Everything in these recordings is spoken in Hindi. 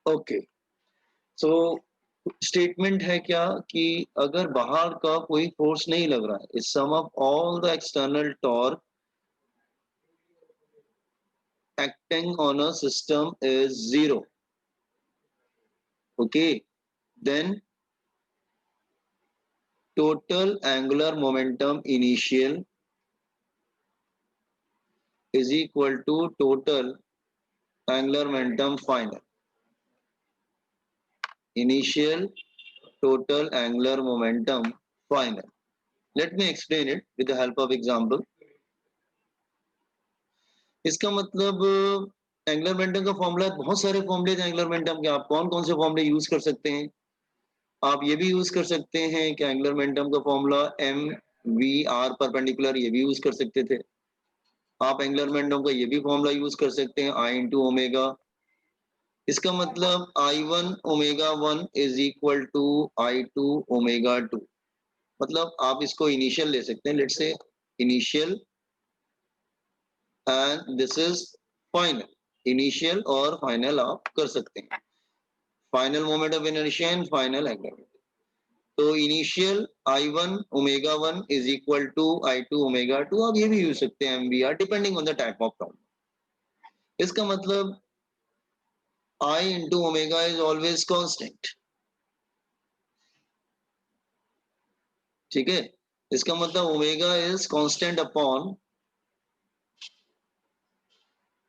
ओके, सो स्टेटमेंट है क्या कि अगर बाहर का कोई फोर्स नहीं लग रहा है, इस sum of all the external torque acting on a system is zero. Okay, then total angular momentum initial is equal to total angular momentum final. Initial total angular momentum final. Let me explain it with the help of example. इसका मतलब एंगुलर मोमेंटम का फॉर्मूला, बहुत सारे फॉर्मूले एंगुलर मोमेंटम के, आप कौन कौन से फॉर्मूले यूज कर सकते हैं? आप ये भी यूज कर सकते हैं कि एंगुलर मोमेंटम का formula M V R perpendicular, ये भी यूज कर सकते थे। आप एंगुलर मोमेंटम का ये भी फॉर्मूला यूज कर सकते हैं आई इंटू ओमेगा। इसका मतलब I one omega one is equal to I two omega two. मतलब आप इसको इनिशियल ले सकते हैं, let's say initial and this is final. Initial और फाइनल आप कर सकते हैं, final moment of inertia and final angular. तो initial I one omega one is equal to I two omega two, आप ये भी यूज सकते हैं M V R, depending on the type of problem. इसका मतलब I into omega is always constant. ठीक है, इसका मतलब omega is constant upon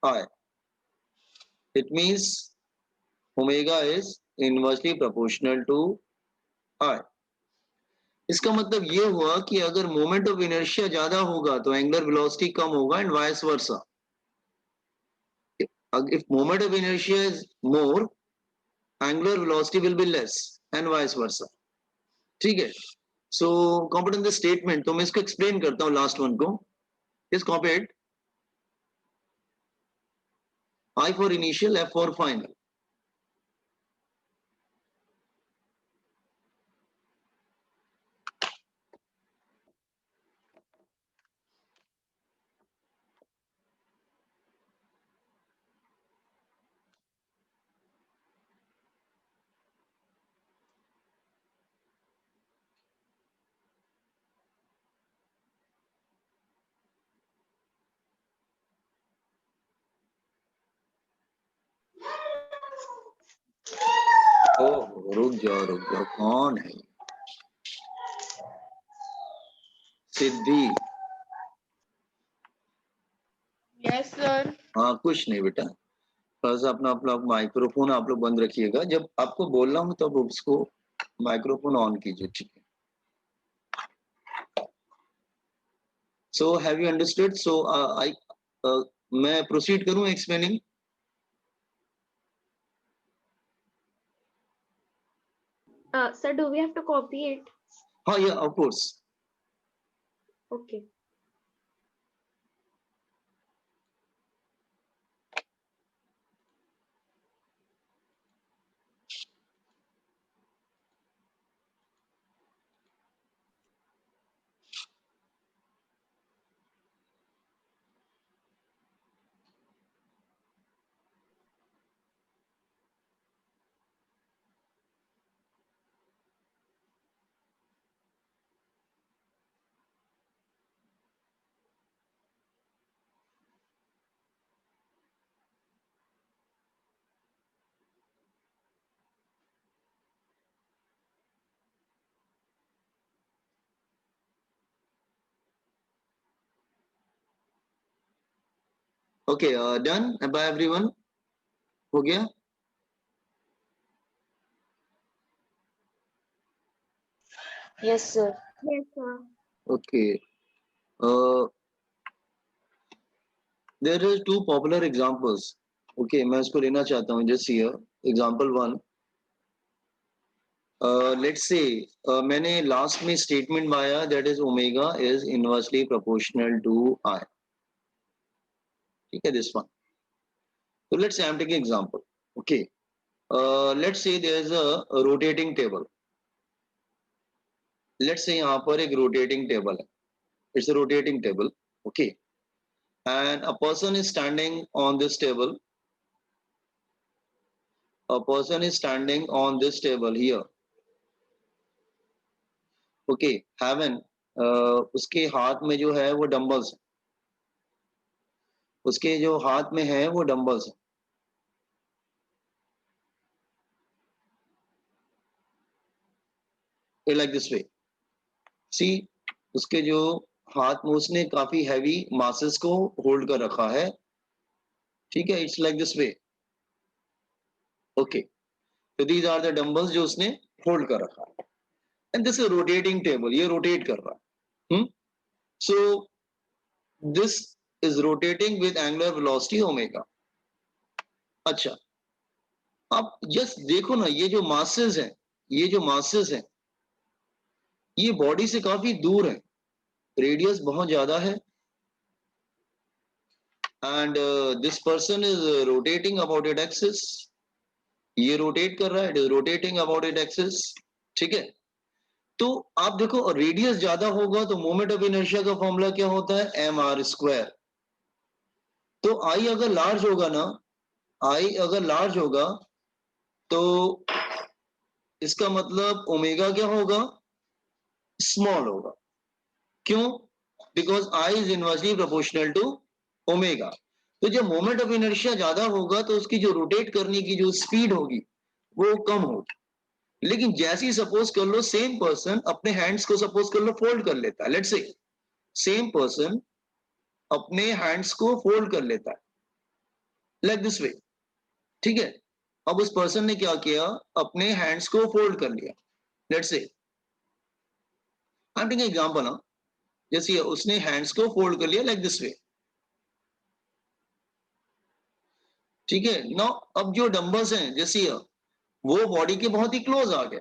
I. It means omega is inversely proportional to I. इसका मतलब ये हुआ कि अगर मोमेंट ऑफ इनर्शिया ज्यादा होगा तो एंगुलर वेलोसिटी कम होगा and vice versa. If moment of inertia is more, angular velocity will be less and vice versa. ठीक है, so कॉपी द स्टेटमेंट, तो मैं इसको एक्सप्लेन करता हूं लास्ट वन को। इस copied I for initial, F for final. रुक जाओ, कौन है? सिद्धि? Yes sir. हाँ, कुछ नहीं बेटा, थोड़ा सा अपना अपना माइक्रोफोन आप लोग बंद रखिएगा, जब आपको बोलना हो तब उसको माइक्रोफोन ऑन कीजिए, ठीक है? So have you understood? So I मैं प्रोसीड करूं explaining? Sir, do we have to copy it? हाँ, या of course. Okay. Okay, done by everyone? हो गया? Yes, sir. Yes, sir. Okay, there are two popular examples. Okay, मैं इसको लेना चाहता हूं, just here example one. Let's say मैंने लास्ट में स्टेटमेंट पाया that is omega is inversely proportional to I. ठीक है, this one. So let's say I'm taking example. Okay, let's say there's a rotating table. Let's say यहाँ पर एक rotating table है. It's a rotating table. Okay, and a person is standing on this table a person is standing on this table here. Okay, heaven, उसके हाथ में जो है वो डंबल्स, उसके जो हाथ में है वो dumbbells, like this way. See, उसके जो हाथ में उसने काफी हैवी मासेस को होल्ड कर रखा है, ठीक है, it's like this way. Okay, तो दीज आर द डंबल्स जो उसने होल्ड कर रखा है, and this is rotating table, ये रोटेट कर रहा है. So this is rotating with angular velocity omega. अच्छा, आप जस्ट देखो ना, ये जो मासेस हैं, ये जो मासेस हैं, ये बॉडी से काफी दूर है, रेडियस बहुत ज्यादा है, and this person is rotating about it axis. ये रोटेट कर रहा है, it is rotating about it axis. ठीक है, तो आप देखो रेडियस ज्यादा होगा तो मोमेंट ऑफ इनर्शिया का फॉर्मूला क्या होता है, एम आर स्क्वायर. तो आई अगर लार्ज होगा ना, आई अगर लार्ज होगा तो इसका मतलब ओमेगा क्या होगा, स्मॉल होगा. क्यों? Because I is inversely proportional to omega. तो जब मोमेंट ऑफ इनर्शिया ज्यादा होगा तो उसकी जो रोटेट करने की जो स्पीड होगी वो कम होगी. लेकिन जैसे ही सपोज कर लो सेम पर्सन अपने हैंड्स को सपोज कर लो फोल्ड कर लेता है, लेट्स से सेम पर्सन अपने हैंड्स को फोल्ड कर लेता है लाइक दिस वे. ठीक है, अब उस पर्सन ने क्या किया, अपने हैंड्स को फोल्ड कर लिया. Let's say I am taking example ना, जैसे उसने हैंड्स को फोल्ड कर लिया लाइक दिस वे. ठीक है, नाउ अब जो डंबल्स हैं जैसे वो बॉडी के बहुत ही क्लोज आ गए.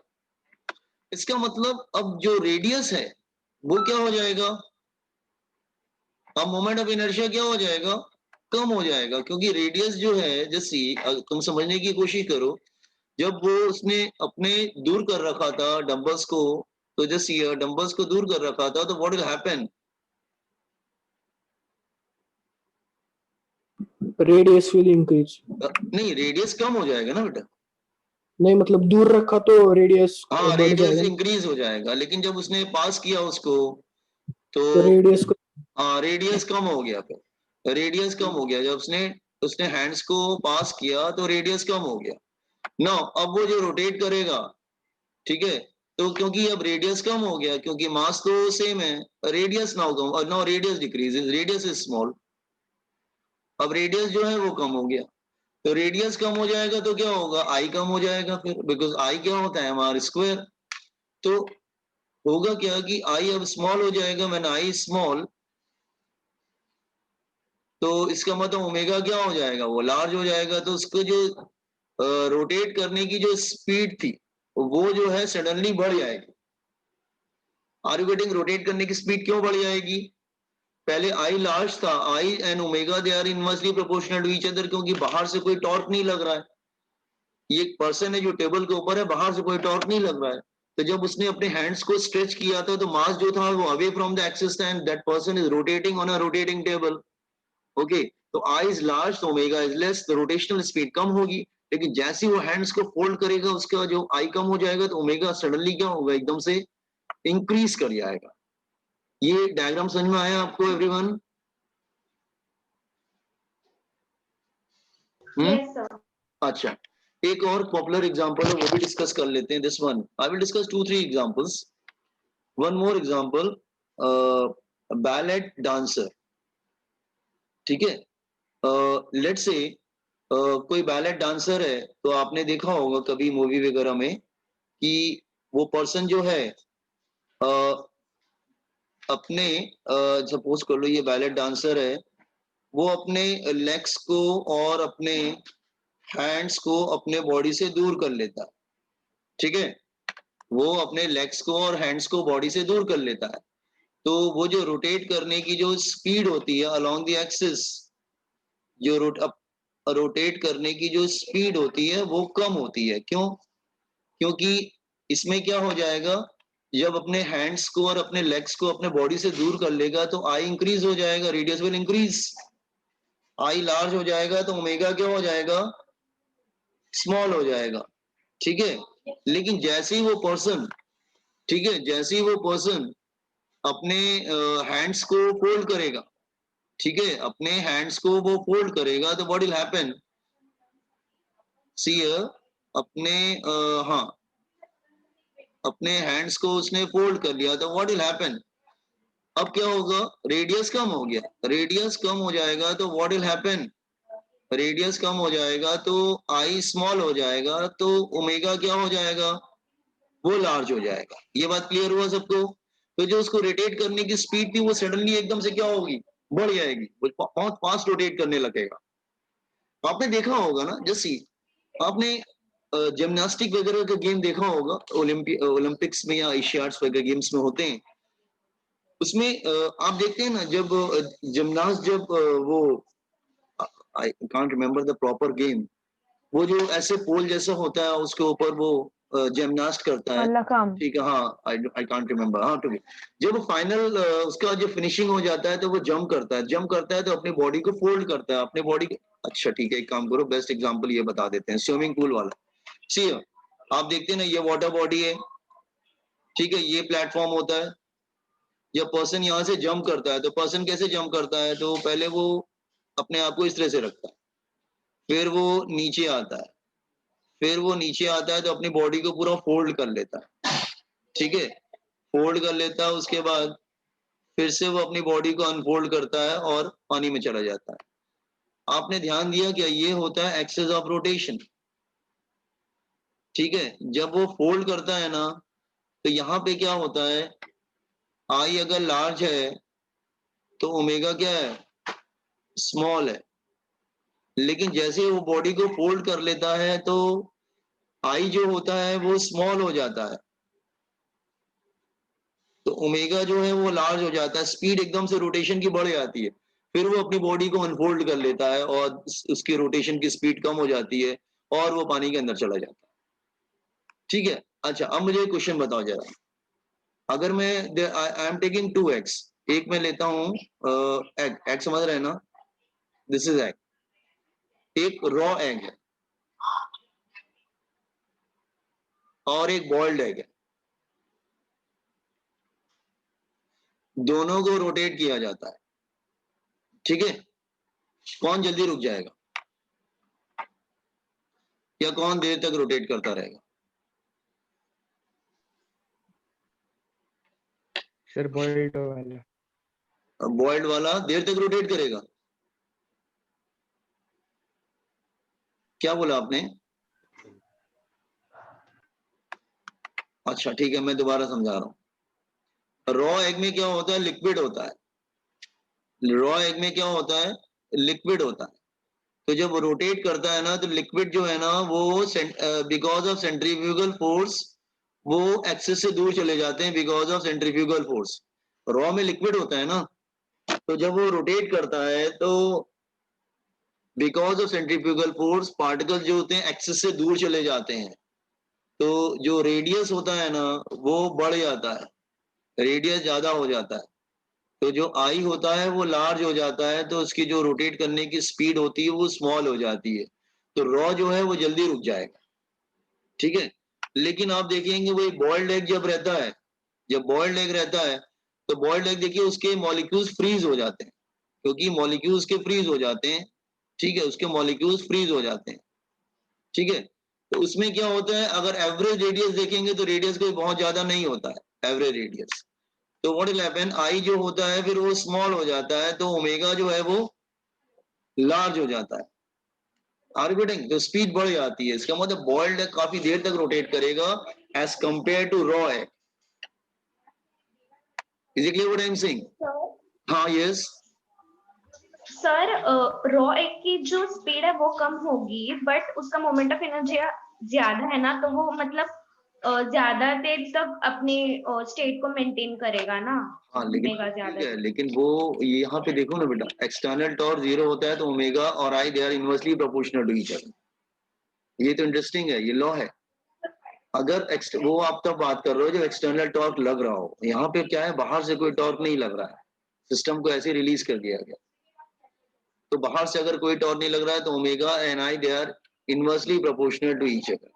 इसका मतलब अब जो रेडियस है वो क्या हो जाएगा, अब मोमेंट ऑफ इनर्शिया क्या हो जाएगा, कम हो जाएगा. क्योंकि रेडियस जो है, जैसे तुम समझने की कोशिश करो, जब वो उसने अपने दूर कर रखा था डंबल्स को, तो जैसे डंबल्स को दूर कर रखा था, तो what will happen, radius will increase. नहीं रेडियस कम हो जाएगा ना बेटा. नहीं मतलब दूर रखा तो रेडियस हाँ, बढ़ रेडियस जाएगा, इंक्रीज हो जाएगा, लेकिन जब उसने पास किया उसको तो तो रेडियस को. हाँ रेडियस कम हो गया. फिर रेडियस कम हो गया, जब उसने उसने हैंड्स को पास किया तो रेडियस कम हो गया. नो, अब वो जो रोटेट करेगा, ठीक है, तो क्योंकि अब रेडियस कम हो गया, क्योंकि मास तो सेम है, रेडियस नाउ कम, और now radius decreases, radius is small. अब रेडियस जो है वो कम हो गया, तो रेडियस कम हो जाएगा तो क्या होगा, आई कम हो जाएगा फिर, बिकॉज आई क्या होता है, एम स्क्वायर. तो होगा क्या कि आई अब स्मॉल हो जाएगा, मैंने आई स्मॉल, तो इसका मतलब ओमेगा क्या हो जाएगा, वो लार्ज हो जाएगा. तो उसको जो रोटेट करने की जो स्पीड थी वो जो है सडनली बढ़ जाएगी. आर यू गेटिंग, रोटेट करने की स्पीड क्यों बढ़ जाएगी, पहले आई लार्ज था, I and omega they are inversely proportional to each other, क्योंकि बाहर से कोई टॉर्क नहीं लग रहा है. ये एक पर्सन है जो टेबल के ऊपर है, बाहर से कोई टॉर्क नहीं लग रहा है. तो जब उसने अपने हैंड्स को स्ट्रेच किया था तो मास जो था वो अवे फ्रॉम द एक्सिस था, and that person is rotating on a rotating table. Okay, तो आई इज लार्ज तो ओमेगा इज लेस, तो रोटेशनल स्पीड कम होगी. लेकिन जैसे ही वो हैंड्स को फोल्ड करेगा उसका जो आई कम हो जाएगा, तो ओमेगा सडनली क्या होगा, एकदम से इंक्रीज कर जाएगा. ये डायग्राम समझ में आया आपको एवरीवन? Yes, sir. अच्छा, एक और पॉपुलर एग्जांपल है, वो भी डिस्कस कर लेते हैं. This one I will discuss 2-3 examples. One more example, ballot dancer. ठीक है, लेट्स से कोई बैलेट डांसर है, तो आपने देखा होगा कभी मूवी वगैरह में कि वो पर्सन जो है अपने सपोज कर लो ये बैलेट डांसर है, वो अपने लेग्स को और अपने हैंड्स को अपने बॉडी से दूर कर लेता है. ठीक है, वो अपने लेग्स को और हैंड्स को बॉडी से दूर कर लेता है. तो वो जो रोटेट करने की जो स्पीड होती है अलोंग द एक्सिस, जो रोटेट करने की जो स्पीड होती है वो कम होती है. क्यों? क्योंकि इसमें क्या हो जाएगा, जब अपने हैंड्स को और अपने लेग्स को अपने बॉडी से दूर कर लेगा तो आई इंक्रीज हो जाएगा, radius will increase. I large हो जाएगा तो ओमेगा क्या हो जाएगा, स्मॉल हो जाएगा, ठीक है। लेकिन जैसे ही वो पर्सन, ठीक है, जैसे ही वो पर्सन अपने हैंड्स को फोल्ड करेगा, ठीक है, अपने हैंड्स को वो फोल्ड करेगा, तो व्हाट विल हैपन, सी अपने हाँ, अपने हैंड्स को उसने फोल्ड कर लिया, तो व्हाट विल हैपन, अब क्या होगा, रेडियस कम हो गया, रेडियस कम हो जाएगा तो व्हाट विल हैपन, रेडियस कम हो जाएगा तो आई स्मॉल हो जाएगा, तो ओमेगा क्या हो जाएगा, वो लार्ज हो जाएगा। ये बात क्लियर हुआ सबको? तो जो उसको रोटेट करने की स्पीड थी वो सडनली एकदम से क्या होगी, बढ़ जाएगी, वो बहुत फास्ट रोटेट करने लगेगा। आपने देखा होगा ना, जैसे आपने जिम्नास्टिक वगैरह का गेम देखा होगा, ओलंपिक्स में या एशियाड्स वगैरह गेम्स में होते हैं, उसमें आप देखते हैं ना, जब जिमनास्ट जब वो I can't remember the proper game, वो जो ऐसे पोल जैसा होता है उसके ऊपर वो जिमनास्ट करता है, मल्लखंब। ठीक है, हाँ, आई कांट रिमेम्बर, हाँ ठीक है। जब फाइनल उसका जो फिनिशिंग हो जाता है तो वो जंप करता है तो अपनी बॉडी को फोल्ड करता है, अपने बॉडी को, अच्छा ठीक है, एक काम करो, बेस्ट एग्जांपल ये बता देते हैं, स्विमिंग पूल वाला। सी आप देखते हैं ना, ये वाटर बॉडी है, ठीक है, ये प्लेटफॉर्म होता है, जब पर्सन यहाँ से जंप करता है तो पर्सन कैसे जंप करता है, तो पहले वो अपने आप को इस तरह से रखता है, फिर वो नीचे आता है, फिर वो नीचे आता है तो अपनी बॉडी को पूरा फोल्ड कर लेता है, ठीक है, फोल्ड कर लेता है, उसके बाद फिर से वो अपनी बॉडी को अनफोल्ड करता है और पानी में चला जाता है। आपने ध्यान दिया क्या, ये होता है एक्सेस ऑफ रोटेशन, ठीक है। जब वो फोल्ड करता है ना, तो यहाँ पे क्या होता है, आई अगर लार्ज है तो ओमेगा क्या है, स्मॉल है। लेकिन जैसे वो बॉडी को फोल्ड कर लेता है तो आई जो होता है वो स्मॉल हो जाता है, तो ओमेगा जो है वो लार्ज हो जाता है, स्पीड एकदम से रोटेशन की बढ़ जाती है, फिर वो अपनी बॉडी को अनफोल्ड कर लेता है और उसकी रोटेशन की स्पीड कम हो जाती है और वो पानी के अंदर चला जाता है, ठीक है। अच्छा, अब मुझे क्वेश्चन बताओ जरा, अगर मैं आई एम टेकिंग 2x, एक मैं लेता हूँ एग, एग समझ रहे हैं ना, दिस इज एग, एक रॉ एग है और एक बॉइल्ड एग है, दोनों को रोटेट किया जाता है, ठीक है, कौन जल्दी रुक जाएगा या कौन देर तक रोटेट करता रहेगा? सर बॉइल्ड वाला। बॉइल्ड वाला देर तक रोटेट करेगा, क्या बोला आपने? अच्छा ठीक है, मैं दोबारा समझा रहा हूं, रॉ एग में क्या होता है, लिक्विड होता है, रॉ एग में क्या होता है, लिक्विड होता है, तो जब वो रोटेट करता है ना तो लिक्विड जो है ना वो बिकॉज ऑफ सेंट्रीफ्यूगल फोर्स वो एक्सेस से दूर चले जाते हैं, because of centrifugal force. Raw में लिक्विड होता है ना, तो जब वो रोटेट करता है तो because of centrifugal force particles जो होते हैं एक्सेस से दूर चले जाते हैं, तो जो रेडियस होता है ना वो बढ़ जाता है, रेडियस ज्यादा हो जाता है, तो जो आई होता है वो लार्ज हो जाता है, तो उसकी जो रोटेट करने की स्पीड होती है वो स्मॉल हो जाती है, तो रॉ जो है वो जल्दी रुक जाएगा, ठीक है। लेकिन आप देखेंगे वही बॉइल्ड एग जब रहता है, जब बॉइल्ड एग रहता है तो बॉइल्ड एग देखिए उसके मॉलिक्यूल्स फ्रीज हो जाते हैं, क्योंकि मॉलिक्यूल्स के फ्रीज हो जाते हैं, ठीक है, उसके मॉलिक्यूल्स फ्रीज हो जाते हैं, ठीक है। तो उसमें क्या होता है, अगर एवरेज रेडियस देखेंगे तो रेडियस कोई बहुत ज्यादा नहीं होता है, एवरेज रेडियस, तो व्हाट विल हैपन, आई जो होता है फिर वो स्मॉल हो जाता है, तो ओमेगा जो है वो लार्ज हो जाता है, आर यू गेटिंग, तो स्पीड बढ़ जाती है, इसका मतलब बॉइल्ड एग काफी देर तक रोटेट करेगा as compare to raw egg, is it clear what I am saying? हाँ, यस, सर रॉ एग की जो स्पीड है वो कम होगी, बट उसका मोमेंट ऑफ एनर्जी ज्यादा है ना, तो वो मतलब ज्यादा देर तक अपने स्टेट को मेंटेन करेगा ना, हाँ लेकिन ओमेगा ठीक ज्यादा। है, लेकिन वो यहाँ पे देखो ना बेटा, एक्सटर्नल टॉर्क 0 होता है तो ओमेगा और I they are inversely proportional to each other, ये तो इंटरेस्टिंग है, ये लॉ है। अगर वो आप तब बात कर रहे हो जब एक्सटर्नल टॉर्क लग रहा हो, यहाँ पे क्या है, बाहर से कोई टॉर्क नहीं लग रहा है, सिस्टम को ऐसे रिलीज कर दिया गया, तो बाहर से अगर कोई टॉर्क नहीं लग रहा है तो omega and I they are inversely proportional to each other.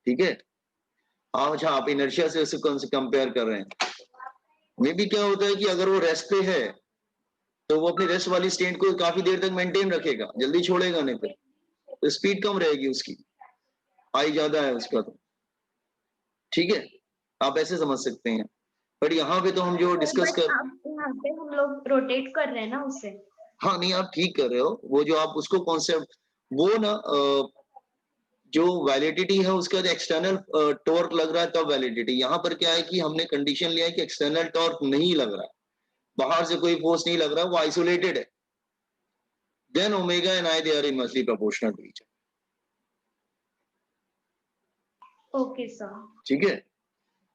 ठीक है, अच्छा आप इनर्शिया से उसको कौन से कंपेयर कर रहे हैं? मे भी क्या होता है कि अगर वो रेस्ट पे है तो वो अपनी रेस्ट वाली स्टेट को काफी देर तक मेंटेन रखेगा, जल्दी छोड़ेगा नहीं, फिर तो स्पीड कम रहेगी उसकी, आई ज्यादा है उसका तो। ठीक है, आप ऐसे समझ सकते हैं, बट यहाँ पे तो हम जो डिस्कस बट कर, यहाँ पे हम लोग रोटेट कर रहे हैं ना उससे। हाँ नहीं आप ठीक कर रहे हो, वो जो आप उसको कॉन्सेप्ट वो ना जो वैलिडिटी है उसका जो एक्सटर्नल टॉर्क लग रहा है तब वैलिडिटी। यहाँ पर क्या है कि हमने कंडीशन लिया है कि एक्सटर्नल टॉर्क नहीं लग रहा है, बाहर से कोई फोर्स नहीं लग रहा है, वो आइसोलेटेड है, then omega and I they are inversely proportional to each other. Okay sir. ठीक है,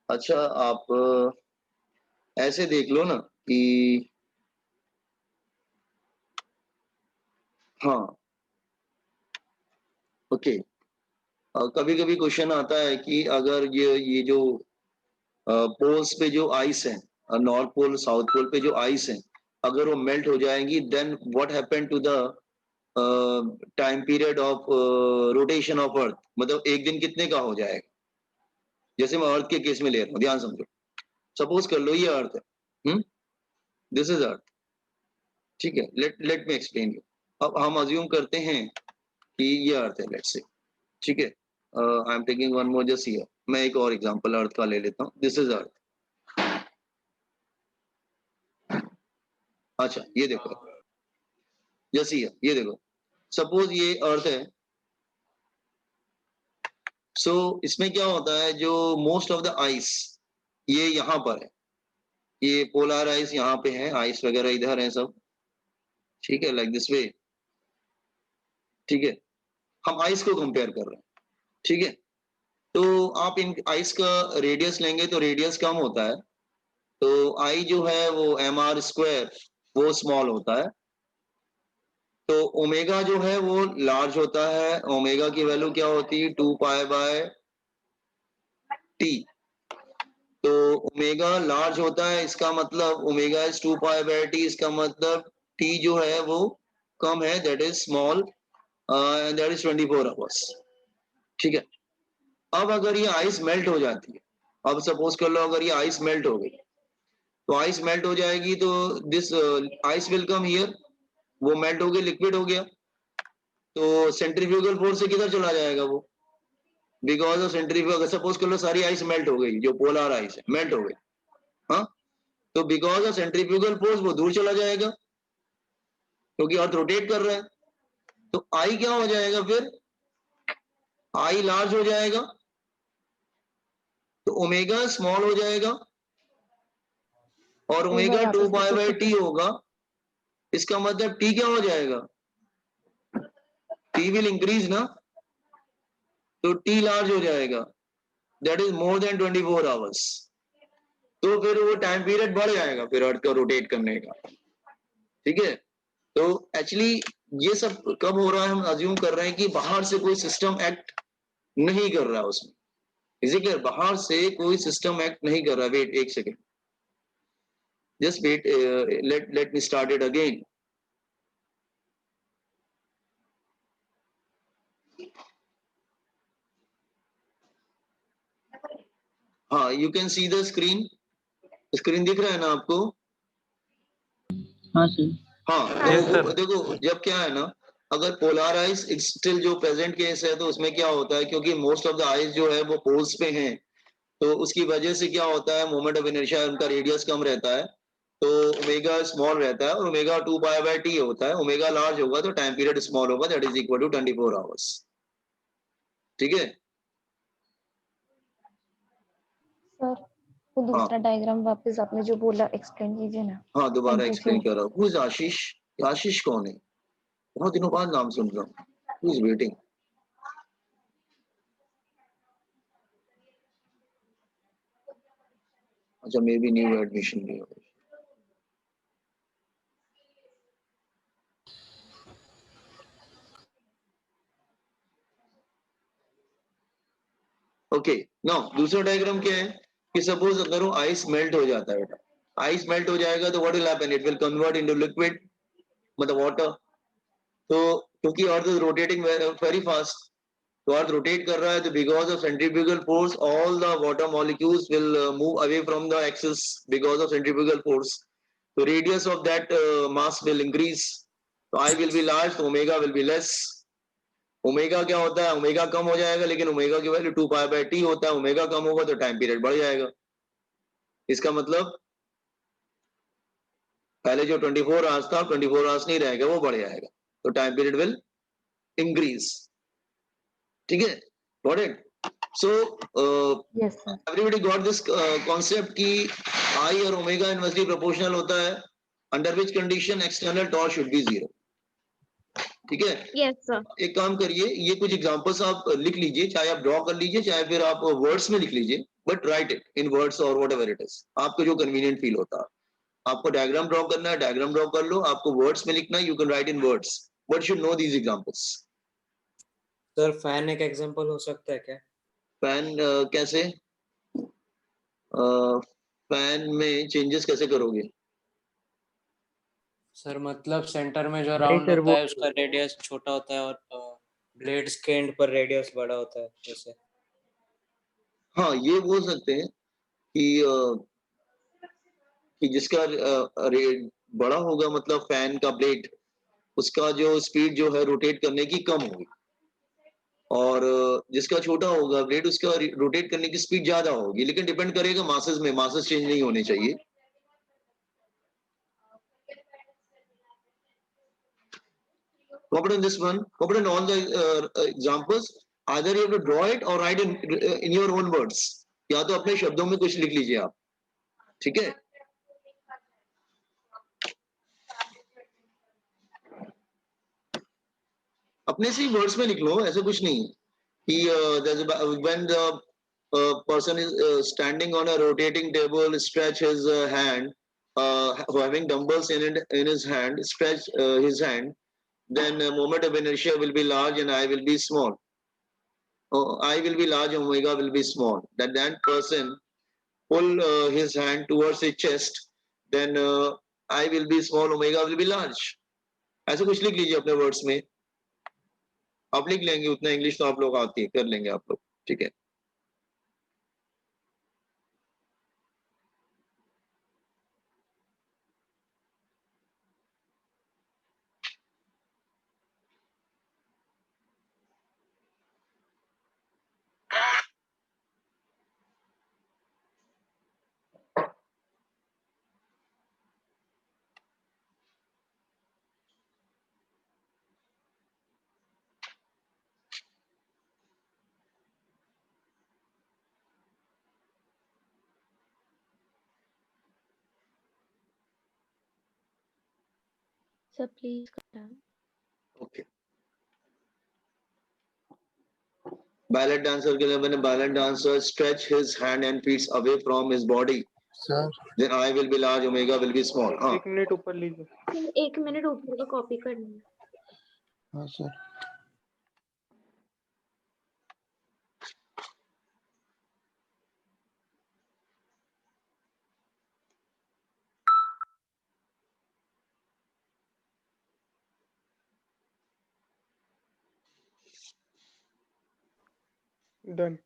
अच्छा आप ऐसे देख लो ना कि हाँ ओके, कभी कभी क्वेश्चन आता है कि अगर ये जो पोल्स पे जो आइस है, नॉर्थ पोल साउथ पोल पे जो आइस है, अगर वो मेल्ट हो जाएंगी then what happen to the time period of rotation of Earth, मतलब एक दिन कितने का हो जाएगा। जैसे मैं अर्थ के केस में ले रहा हूँ, ध्यान समझो, सपोज कर लो ये अर्थ है, दिस इज अर्थ, ठीक है, लेट मी एक्सप्लेन यू। अब हम अज्यूम करते हैं कि ये अर्थ है, लेट्स से, ठीक है, I am taking one more just here, मैं एक और एग्जांपल अर्थ का ले लेता हूँ, दिस इज अर्थ। अच्छा ये देखो, जैसे ये देखो, सपोज ये अर्थ है, सो इसमें क्या होता है, जो मोस्ट ऑफ द आइस ये यहाँ पर है, ये पोलर आइस यहाँ पे है, आइस वगैरह इधर है सब, ठीक है, लाइक दिस वे, ठीक है, हम आइस को कंपेयर कर रहे हैं, ठीक है, तो आप इन आइस का रेडियस लेंगे तो रेडियस कम होता है, तो आई जो है वो एम आर स्क्वायर वो स्मॉल होता है, तो ओमेगा जो है वो लार्ज होता है, ओमेगा की वैल्यू क्या होती है 2 पाई बाय टी, तो ओमेगा लार्ज होता है, इसका मतलब omega is 2 pi by T, इसका मतलब टी जो है वो कम है, that is small and that is 24 hours. ठीक है, अब अगर ये आइस मेल्ट हो जाती है, अब सपोज कर लो अगर ये आइस मेल्ट हो गई, तो आइस मेल्ट हो जाएगी तो this ice will come here, वो मेल्ट हो गई, लिक्विड हो गया, तो सेंट्रीफ्यूगल फोर्स से किधर चला जाएगा वो, बिकॉज ऑफ सेंट्रीफ्यूगल, सपोज कर लो सारी आइस मेल्ट हो गई, जो पोलर आइस है मेल्ट हो गई, हाँ, तो बिकॉज ऑफ सेंट्रीफ्यूगल फोर्स वो दूर चला जाएगा, क्योंकि अर्थ रोटेट कर रहा है, तो आई क्या हो जाएगा फिर, आई लार्ज हो जाएगा, तो ओमेगा स्मॉल हो जाएगा, और ओमेगा 2 पाई बाय टी होगा, इसका मतलब टी क्या हो जाएगा, टी विल इंक्रीज ना, तो टी लार्ज हो जाएगा, that is more than 24 hours, तो फिर वो टाइम पीरियड बढ़ जाएगा फिर अर्थ का रोटेट करने का। ठीक है, तो एक्चुअली ये सब कब हो रहा है, हम अज्यूम कर रहे हैं कि बाहर से कोई सिस्टम एक्ट नहीं कर रहा उसमें, इज इट क्लियर, बाहर से कोई सिस्टम एक्ट नहीं कर रहा। वेट एक second, just wait, let me start it again. हाँ, you can see the screen, screen दिख रहा है ना आपको? हाँ सर। हाँ, तो देखो जब क्या है ना, अगर पोलर आइस स्टिल जो प्रेजेंट केस है, तो उसमें क्या होता है, क्योंकि मोस्ट ऑफ द आइस जो है वो पोल्स पे हैं, तो उसकी वजह से क्या होता है, मोमेंट ऑफ इनर्शिया, उनका रेडियस कम रहता है, तो ओमेगा स्मॉल रहता है, और ओमेगा 2 पाई बाय टी होता है, ओमेगा लार्ज होगा तो टाइम पीरियड स्मॉल होगा, that is equal to 24 hours. ठीक है सर वो दूसरा डायग्राम वापस आपने जो बोला एक्सप्लेन कीजिए ना। हाँ, दोबारा Thank you, एक्सप्लेन sir. कर रहा हूँ। हु इज आशीष? आशीष कौन है? बहुत दिनों बाद नाम सुन रहा हूँ। Who is waiting? अच्छा, मे बी न्यू एडमिशन भी हो। ओके, नाउ दूसरा डायग्राम क्या है कि सपोज अगर वो आइस मेल्ट हो जाता है, आइस मेल्ट हो जाएगा तो what will happen, it will convert into liquid, मतलब वाटर, तो क्योंकि earth is rotating very fast, तो अर्थ रोटेट कर रहा है, तो because of centrifugal force all the water molecules will move away from the axis because of centrifugal force, तो radius of that mass will increase, तो आई विल बी लार्ज, तो omega will be less. Omega क्या होता है, ओमेगा कम हो जाएगा, लेकिन ओमेगा की वैल्यू 2π/t होता है, ओमेगा कम होगा तो टाइम पीरियड बढ़ जाएगा। इसका मतलब पहले जो 24 आवर्स था 24 आवर्स नहीं रहेगा, वो बढ़ जाएगा, तो टाइम पीरियड विल इंक्रीज। ठीक है, got it? So Yes, sir. Everybody got this concept कि आई और ओमेगा इनवर्सली प्रोपोर्शनल होता है, under which condition external torque should be 0। ठीक है, Yes, sir. एक काम करिए, ये कुछ एग्जांपल्स आप लिख लीजिए, चाहे आप ड्रॉ कर लीजिए, चाहे फिर आप वर्ड्स में लिख लीजिए, but right it in words और व्हाटएवर इट इज, आपको जो कन्वीनियंट फील होता है। आपको डायग्राम ड्रॉ करना है, डायग्राम ड्रॉ कर लो, आपको वर्ड्स में लिखना है, you can write in words, but should know these examples. Sir fan एक एग्जांपल हो सकता है क्या? फैन कैसे? फैन में चेंजेस कैसे करोगे? सर मतलब सेंटर में जो नहीं राउंड सर, होता वो है उसका रेडियस छोटा होता है और ब्लेड्स के एंड पर रेडियस बड़ा होता है, जैसे। हाँ, ये बोल सकते हैं कि जिसका रेट बड़ा होगा, मतलब फैन का ब्लेड, उसका जो स्पीड जो है रोटेट करने की कम होगी, और जिसका छोटा होगा ब्लेड, उसका रोटेट करने की स्पीड ज्यादा होगी, लेकिन डिपेंड करेगा मासेस में, मासेस चेंज नहीं होने चाहिए। Copy on this one, copy on all the examples, either you have to draw it or write in your own words, या तो अपने शब्दों में कुछ लिख लीजिए आप। ठीक है, अपने से ही वर्ड्स में लिख लो, ऐसे कुछ नहीं कि when the person is standing on a rotating table, stretch his hand, having dumbbells in his hand, stretch his hand, then moment of inertia will be large and I will be small. I will be large, omega will be small. That person pull his hand towards his chest, then I will be small, omega will be large. ऐसे कुछ लिख लीजिए अपने वर्ड्स में, आप लिख लेंगे, उतना इंग्लिश तो आप लोग आती है, कर लेंगे आप लोग। ठीक है, Sir, please continue. Okay. Ballet dancer के लिए मैंने ballet dancer stretch his hand and feet away from his body, sir then I will be large, omega will be small. हाँ, 1 मिनट ऊपर लीजिए। 1 मिनट ऊपर का कॉपी करना है। हाँ सर। डन।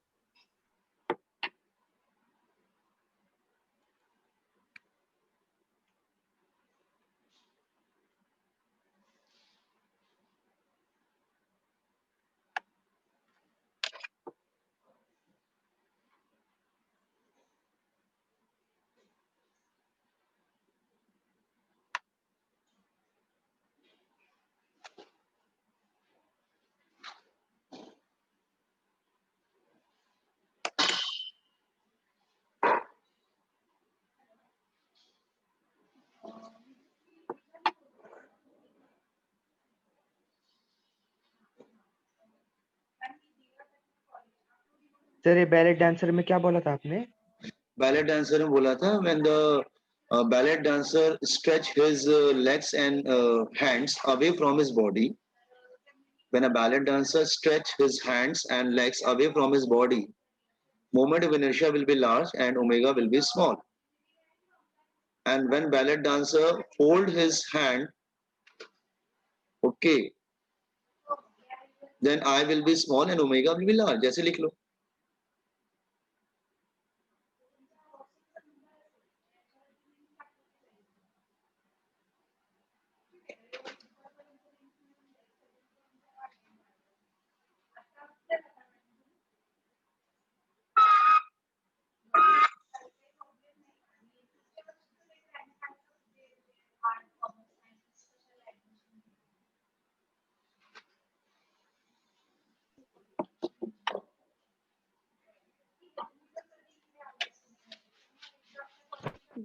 सर ये बैलेट डांसर में क्या बोला था आपने? बैलेट डांसर में बोला था when the ballet dancer stretch his legs and hands away from his body, when a ballet dancer stretch his hands and legs away from his body, moment of inertia will be large and omega will be small. And when ballet dancer fold his hand, okay, then I will be small and omega will be large. जैसे लिख लो.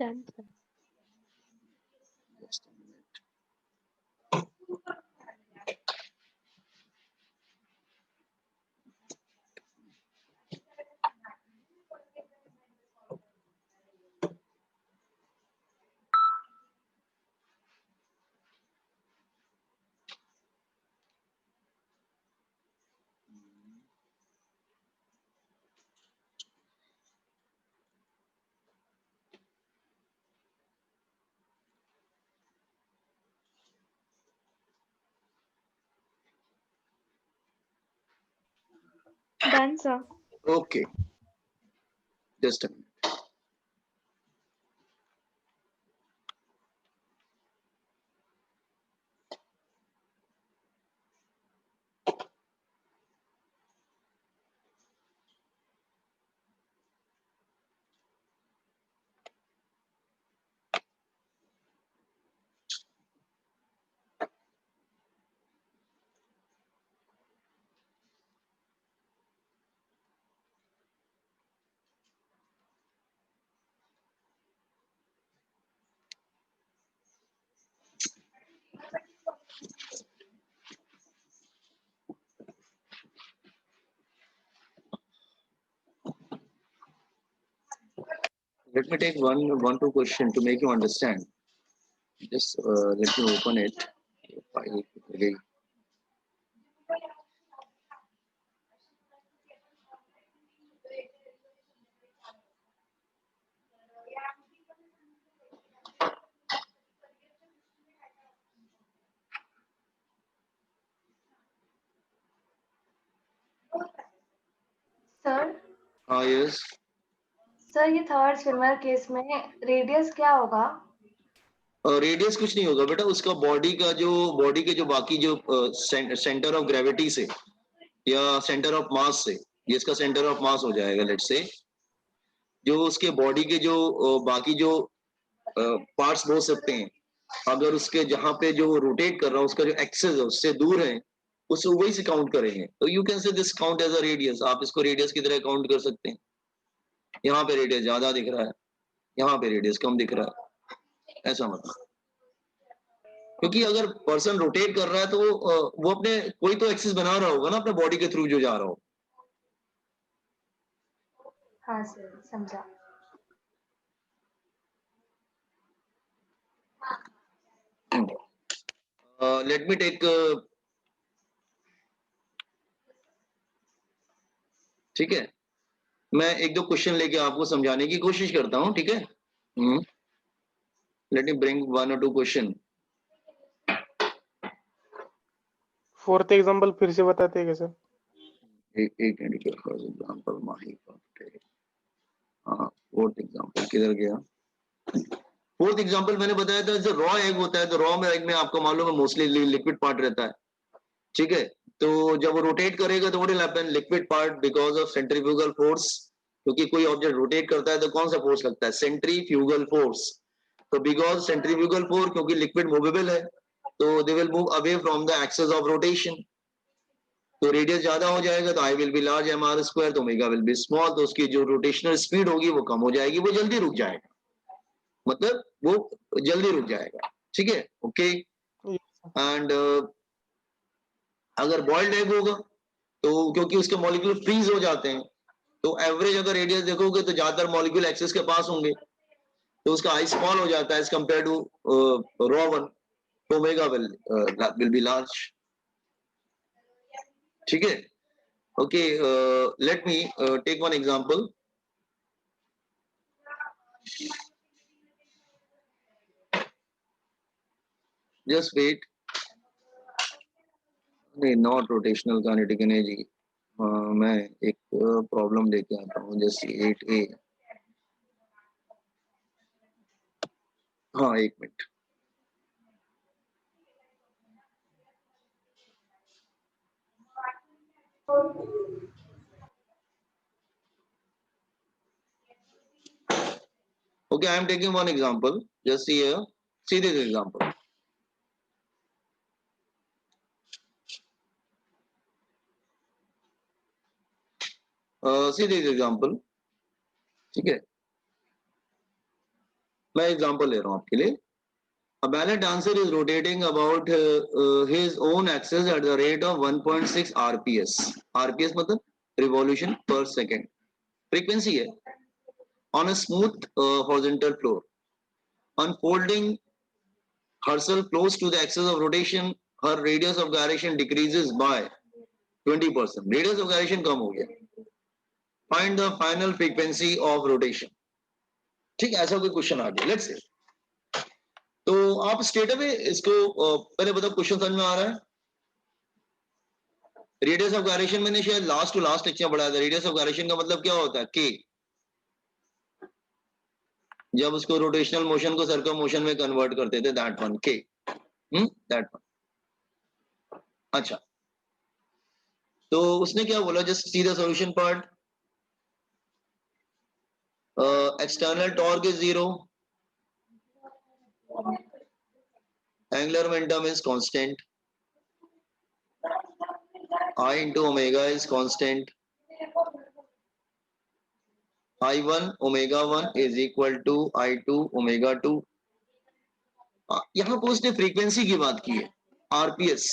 Done, sir. Just a minute. Done, sir. Okay, just a minute. Let me take two question to make you understand. Just let me open it. File quickly. Sir Yes. Sir ये थर्ड स्विमर केस में रेडियस क्या होगा? रेडियस कुछ नहीं होगा बेटा, उसका बॉडी के जो बाकी जो सेंटर ऑफ ग्रेविटी से या सेंटर ऑफ मास से, ये इसका सेंटर ऑफ मास हो जाएगा. लेट्स से जो उसके बॉडी के जो बाकी जो पार्ट्स बोल सकते हैं, अगर उसके जहां पे जो रोटेट कर रहा है उसका जो एक्सेस है उससे दूर है, उसे वही से काउंट करेंगे. तो you can say this count as a radius. आप इसको रेडियस की तरह काउंट कर सकते हैं. यहाँ पे रेडियस ज्यादा दिख रहा है, यहाँ पे रेडियस कम दिख रहा है, ऐसा मतलब. क्योंकि अगर पर्सन रोटेट कर रहा है तो वो अपने कोई तो एक्सिस बना रहा होगा ना अपने बॉडी के थ्रू जो जा रहा हो. हाँ सर, समझा. Let me take. ठीक है, मैं एक दो क्वेश्चन लेके आपको समझाने की कोशिश करता हूँ. ठीक है, लेट मी ब्रिंग वन और टू क्वेश्चन. फोर्थ एग्जांपल फिर से बताते हैं क्या सर? एक इंडिकेट फॉर एग्जांपल माही. हाँ, फोर्थ एग्जांपल किधर गया? फोर्थ एग्जांपल मैंने बताया था जो रॉ एग होता है, तो रॉ में एग में आपको मालूम है मोस्टली लिक्विड पार्ट रहता है. ठीक है, तो जब वो रोटेट करेगा तो what will happen? Liquid part because of centrifugal force, क्योंकि कोई ऑब्जेक्ट रोटेट करता है तो कौन सा फोर्स लगता है? Centrifugal force. तो बिकॉज सेंट्रीफ्यूगल फोर्स, क्योंकि लिक्विड मूवेबल है, तो they will move away from the axis of rotation. तो रेडियस ज्यादा हो जाएगा तो I will be large M R square, तो ओमेगा विल बी स्मॉल. तो उसकी जो रोटेशनल स्पीड होगी वो कम हो जाएगी, वो जल्दी रुक जाएगा, मतलब वो जल्दी रुक जाएगा. ठीक है, ओके. एंड अगर बॉइल्ड एग होगा तो क्योंकि उसके मॉलिक्यूल फ्रीज हो जाते हैं, तो एवरेज अगर रेडियस देखोगे तो ज्यादातर मॉलिक्यूल एक्सिस के पास होंगे, तो उसका आई स्मॉल हो जाता है as compare to raw one. तो ओमेगा विल बी लार्ज. ठीक है, okay. Let me take one example. Just wait. नहीं, नॉट रोटेशनल काइनेटिक एनर्जी। मैं एक प्रॉब्लम लेके आता हूँ, जैसे 8A। हाँ, एक minute. Okay, I am taking one example. Just see here. See this example. See this example. ठीक है, मैं एग्जांपल ले रहा हूँ आपके लिए। A ballet dancer is rotating about his own axis at the rate of 1.6 RPS. RPS मतलब revolution per second. Frequency है on a smooth horizontal floor. Unfolding herself close to the axis of rotation, her radius of gyration decreases by 20%. Radius of gyration कम हो गया। Find the final frequency of rotation. ठीक है, ऐसा कोई क्वेश्चन आ गया, लेट्स से। तो आप स्ट्रेट अवे इसको पहले बताओ, क्वेश्चन समझ में आ रहा है? रेडियस ऑफ गायरेशन मैंने शायद लास्ट टू लास्ट लेक्चर पढ़ाया था। रेडियस ऑफ गायरेशन का मतलब क्या होता है? के। जब उसको रोटेशनल मोशन को सर्कल मोशन में कन्वर्ट करते थे, दैट वन के। That one. अच्छा, तो उसने क्या बोला? Just see the solution part. External torque is 0, angular momentum is constant, I into omega is constant, I1 omega 1 is equal to I2 omega 2। यहां पर उसने फ्रीक्वेंसी की बात की है, आरपीएस।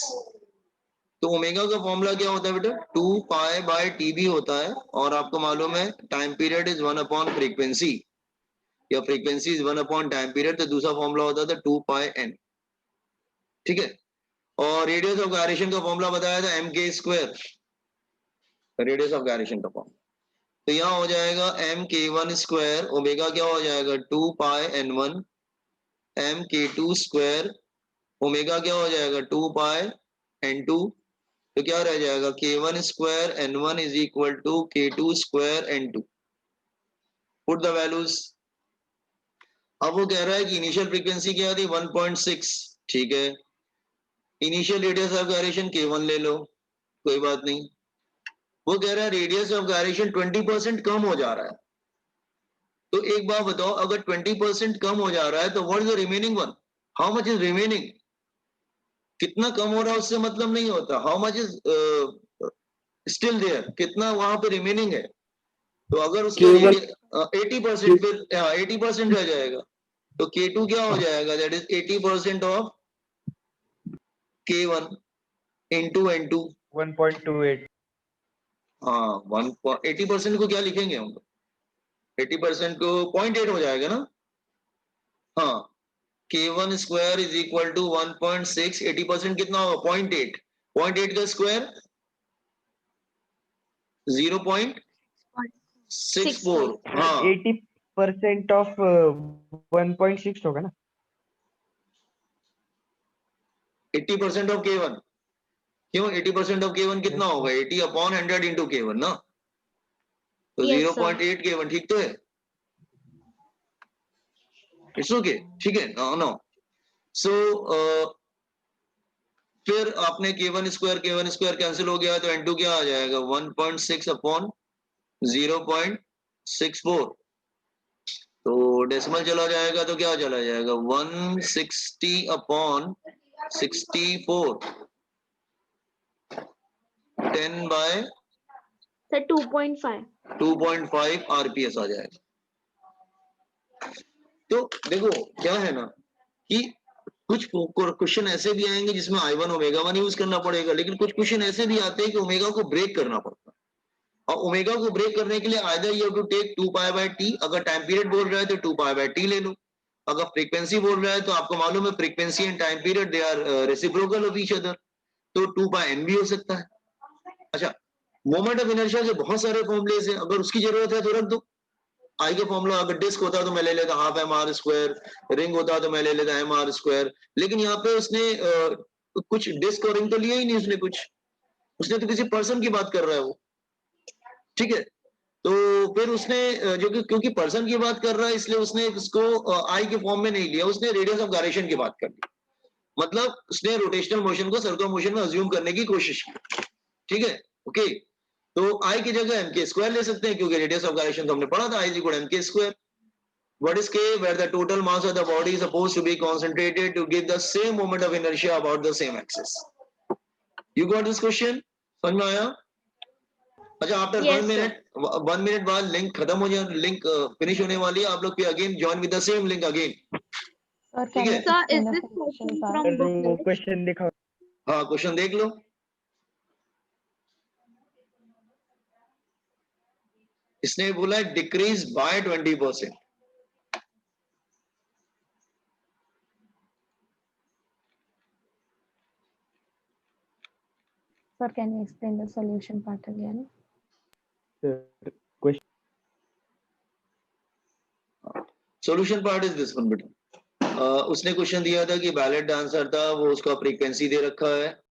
तो ओमेगा का फॉर्मूला क्या होता है बेटा? 2 पाई बाय टी भी होता है, और आपको मालूम है time period is 1 upon frequency, या frequency is 1 upon time period. तो दूसरा फॉर्मूला होता था 2 पाई एन। ठीक है, और रेडियस ऑफ गायरेशन का फॉर्मूला बताया था एम के स्क्वायर, रेडियस ऑफ गायरेशन का फॉर्मूला। तो यहाँ हो जाएगा एम के वन स्क्वायर, ओमेगा क्या हो जाएगा? 2 पाई एन वन, एम के टू स्क्वायर, ओमेगा क्या हो जाएगा? 2 पाई एन टू। तो क्या रह जाएगा? K one square N one is equal to K two square N two. Put the values. अब वो कह रहा है कि इनिशियल फ्रीक्वेंसी क्या थी? 1.6। ठीक है, initial radius of gyration K1 ले लो, कोई बात नहीं। वो कह रहा है रेडियस ऑफ गायरेशन 20% कम हो जा रहा है। तो एक बात बताओ, अगर 20% कम हो जा रहा है तो what is the remaining one? How much is remaining? कितना कम हो रहा है उससे मतलब नहीं होता, how much is still there, कितना वहां पे रिमेनिंग है। तो अगर उसका केवल 80%, फिर 80% रह जाएगा। तो K2 क्या हो जाएगा? That is 80% of K1 into N2। 1.28। हाँ, 80% को क्या लिखेंगे हम? 80% को 0.8 हो जाएगा ना। हाँ, K1 square is equal to 1.6, 80% कितना होगा? 0.8। 0.8 का स्क्वायर 0.64। हाँ, 80% ऑफ 1.6 होगा ना? 80% ऑफ K1। क्यों 80% ऑफ K1 कितना होगा? 80 अपॉन 100 इंटू K1 ना। तो Yes, sir. 0.8 K1, ठीक तो है? इट्स ओके, ठीक है। नो सो फिर आपने K1 स्क्वायर कैंसिल हो गया, तो N2 क्या आ जाएगा? 1.6 अपॉन 0.64। तो डेसिमल चला जाएगा तो क्या चला जाएगा? 160 अपॉन 64, 10 बाय Sir, 2.5. 2.5 आरपीएस आ जाएगा। तो देखो क्या है ना कि कुछ क्वेश्चन ऐसे भी आएंगे जिसमें I1 ओमेगा 1 यूज करना पड़ेगा, लेकिन कुछ क्वेश्चन ऐसे भी आते हैं कि ओमेगा को ब्रेक करना पड़ता है। और ओमेगा को ब्रेक करने के लिए either you have to take 2 pi by T. अगर टाइम पीरियड बोल रहा है तो 2 पाई बाय टी ले लो। अगर फ्रीक्वेंसी बोल रहा है तो आपको मालूम है frequency and time period they are reciprocal of each other, तो 2 पाई एन भी हो सकता है। अच्छा, मोमेंट ऑफ इनर्शिया के बहुत सारे फॉर्मूलेज हैं, अगर उसकी जरूरत है तो रख दो। आई का फॉर्मूला, अगर डिस्क होता तो मैं ले लेता half M R square, ring होता तो मैं ले लेता एम आर स्क्वायर। लेकिन यहाँ पे उसने कुछ डिस्कोरिंग तो लिया ही नहीं उसने कुछ, उसने तो किसी पर्सन की बात कर रहा है वो, ठीक है। तो फिर उसने जो कि क्योंकि पर्सन की बात कर रहा है इसलिए उसने इसको आई के फॉर्म में नहीं लिया, उसने रेडियस ऑफ गायरेशन की बात कर दी, मतलब उसने रोटेशनल मोशन को सर्कुलर मोशन में अज्यूम करने की कोशिश की, ठीक है, ओके। तो आई की जगह एम के स्क्वायर ले सकते हैं क्योंकि रेडियस ऑफ गायरेशन तो हमने पढ़ा था, आई इज इक्वल एम के square. What is K? Where the total mass of the body is supposed to be concentrated to give the same moment of inertia about the same axis. You got this question? समझ में आया? अच्छा, आफ्टर Yes, sir. 1 मिनट बाद लिंक खत्म हो जाए, लिंक फिनिश होने वाली है, आप लोग फिर again join with the same link again, Sir, ठीक can है? you Sir, is explain the this solution question part? from sir वो booklet? क्वेश्चन दिखाओ। हाँ, क्वेश्चन देख लो। इसने बोला decrease by 20%। Sir, can you explain the solution part again? Question solution part is this one बेटा। उसने क्वेश्चन दिया था कि बैलेट डांसर था, वो उसका फ्रीक्वेंसी दे रखा है,